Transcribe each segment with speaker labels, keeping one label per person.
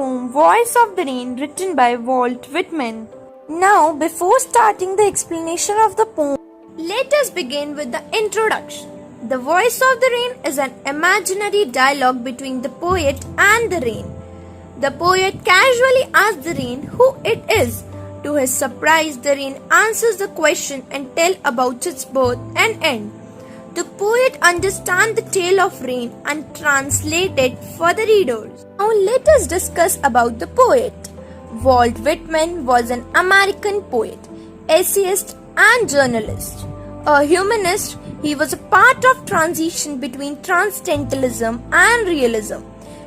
Speaker 1: poem Voice of the Rain written by Walt Whitman. Now, before starting the explanation of the poem, let us begin with the introduction. The Voice of the Rain is an imaginary dialogue between the poet and the rain. The poet casually asks the rain who it is. To his surprise, the rain answers the question and tells about its birth and end. The poet understands the tale of rain and translates it for the readers. Now let us discuss about the poet. Walt Whitman was an American poet, essayist and journalist. A humanist, he was a part of transition between transcendentalism and realism,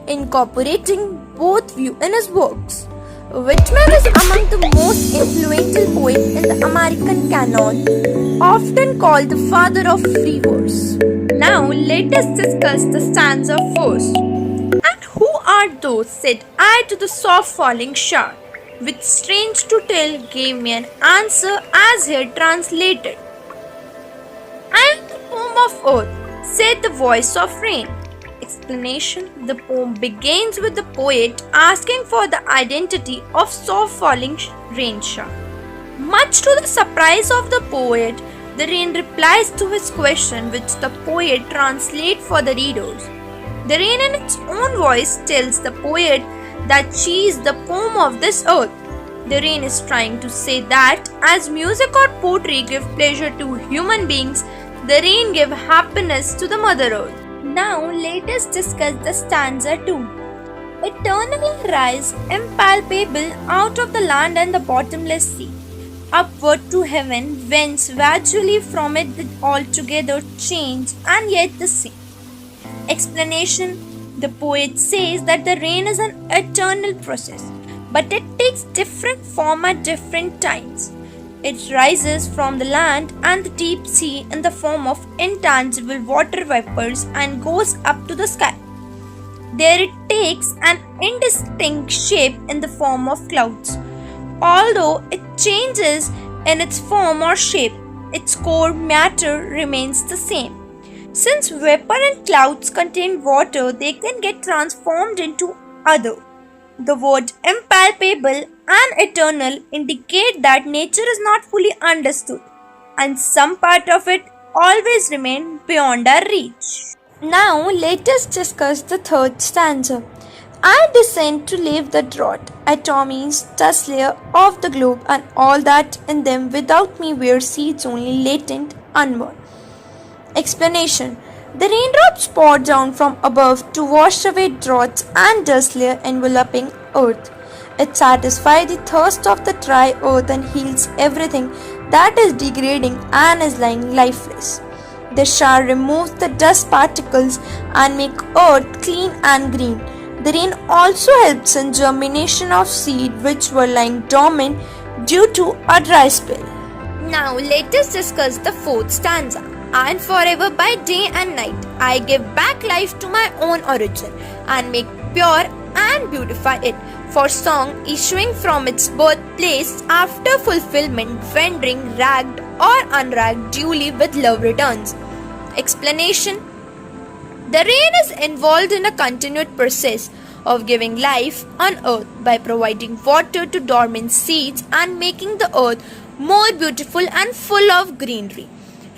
Speaker 1: incorporating both views in his works. Whitman is among the most influential poets in the American canon, often called the father of free verse. Now let us discuss the Stanza Force. And who are those, said I to the soft falling shower, which strange to tell gave me an answer as here translated. I am the poem of earth, said the voice of rain. Explanation. The poem begins with the poet asking for the identity of soft falling rain shower. Much to the surprise of the poet, the rain replies to his question, which the poet translates for the readers. The rain in its own voice tells the poet that she is the poem of this earth. The rain is trying to say that as music or poetry give pleasure to human beings, the rain gives happiness to the Mother Earth. Now let us discuss the stanza 2. Eternal rise, impalpable out of the land and the bottomless sea, upward to heaven, whence gradually from it the altogether change and yet the same. Explanation. The poet says that the rain is an eternal process, but it takes different form at different times. It rises from the land and the deep sea in the form of intangible water vapors and goes up to the sky. There it takes an indistinct shape in the form of clouds. Although it changes in its form or shape, its core matter remains the same. Since vapor and clouds contain water, they can get transformed into other. The word impalpable and eternal indicate that nature is not fully understood, and some part of it always remain beyond our reach. Now let us discuss the third stanza. I descend to leave the drought, atomies, dust layer of the globe, and all that in them without me were seeds only latent, unborn. Explanation. The raindrops pour down from above to wash away droughts and dust layer enveloping earth. It satisfies the thirst of the dry earth and heals everything that is degrading and is lying lifeless. The shower removes the dust particles and makes earth clean and green. The rain also helps in germination of seed which were lying dormant due to a dry spell. Now let us discuss the fourth stanza. And forever by day and night I give back life to my own origin and make pure and beautify it for song issuing from its birthplace after fulfillment, rendering ragged or unragged duly with love returns. Explanation. The rain is involved in a continued process of giving life on earth by providing water to dormant seeds and making the earth more beautiful and full of greenery.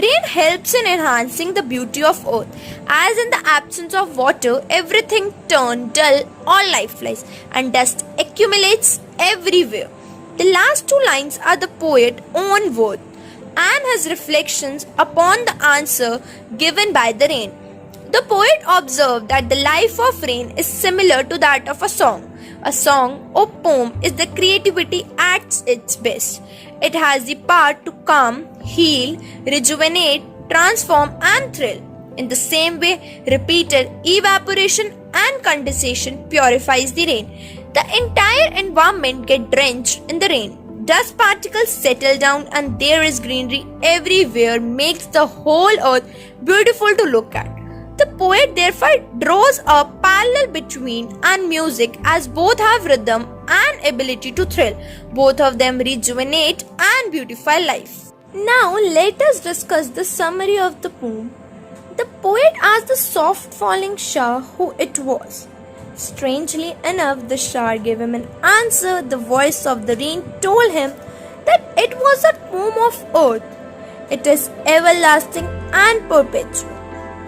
Speaker 1: Rain helps in enhancing the beauty of earth, as in the absence of water, everything turns dull or lifeless, and dust accumulates everywhere. The last two lines are the poet's own words and his reflections upon the answer given by the rain. The poet observed that the life of rain is similar to that of a song. A song or poem is the creativity at its best. It has the power to calm, heal, rejuvenate, transform and thrill. In the same way, repeated evaporation and condensation purifies the rain. The entire environment gets drenched in the rain. Dust particles settle down and there is greenery everywhere, makes the whole earth beautiful to look at. The poet therefore draws a parallel between and music, as both have rhythm and ability to thrill. Both of them rejuvenate and beautify life. Now let us discuss the summary of the poem. The poet asked the soft falling shower who it was. Strangely enough, the shower gave him an answer. The voice of the rain told him that it was a poem of earth. It is everlasting and perpetual.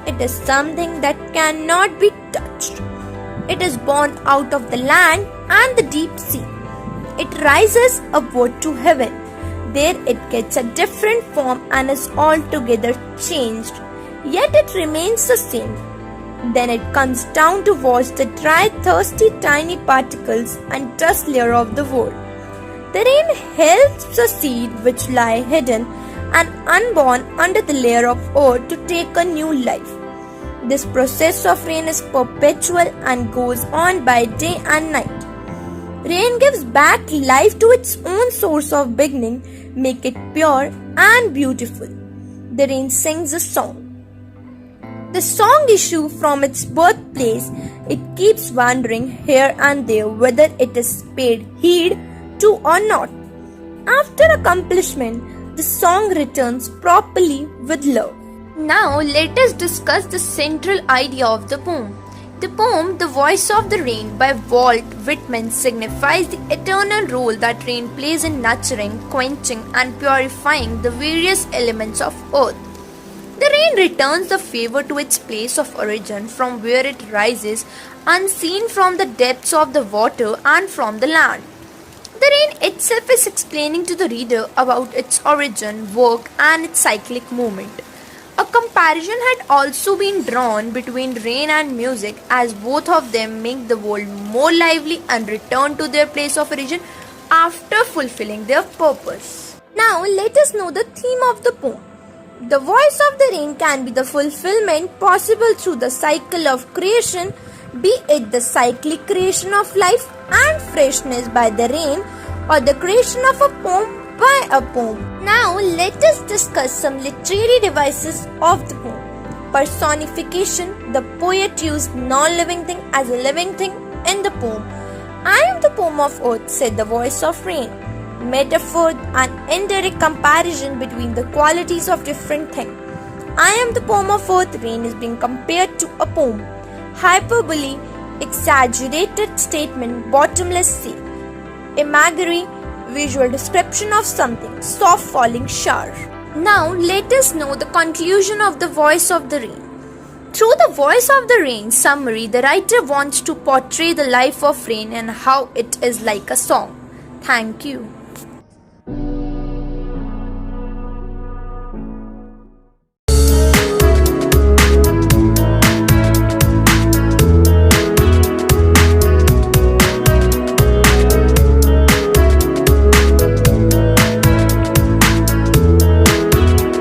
Speaker 1: It is something that cannot be touched. It is born out of the land and the deep sea. It rises upward to heaven. There it gets a different form and is altogether changed. Yet it remains the same. Then it comes down to wash the dry, thirsty, tiny particles and dust layer of the world. The rain helps the seed which lie hidden and unborn under the layer of earth to take a new life. This process of rain is perpetual and goes on by day and night. Rain gives back life to its own source of beginning, make it pure and beautiful. The rain sings a song. The song issues from its birthplace. It keeps wandering here and there whether it is paid heed to or not. After accomplishment, the song returns properly with love. Now let us discuss the central idea of the poem. The poem, The Voice of the Rain by Walt Whitman, signifies the eternal role that rain plays in nurturing, quenching and purifying the various elements of earth. The rain returns the favor to its place of origin from where it rises, unseen from the depths of the water and from the land. The rain itself is explaining to the reader about its origin, work and its cyclic movement. A comparison had also been drawn between rain and music, as both of them make the world more lively and return to their place of origin after fulfilling their purpose. Now let us know the theme of the poem. The voice of the rain can be the fulfillment possible through the cycle of creation, be it the cyclic creation of life and freshness by the rain, or the creation of a poem by a poem. Now let us discuss some literary devices of the poem. Personification. The poet used non-living thing as a living thing in the poem. I am the poem of earth, said the voice of rain. Metaphor and indirect comparison between the qualities of different things. I am the poem of earth, rain is being compared to a poem. Hyperbole, exaggerated statement, bottomless sea. Imagery, visual description of something, soft falling shower. Now let us know the conclusion of the voice of the rain. Through the voice of the rain summary, the writer wants to portray the life of rain and how it is like a song. Thank you.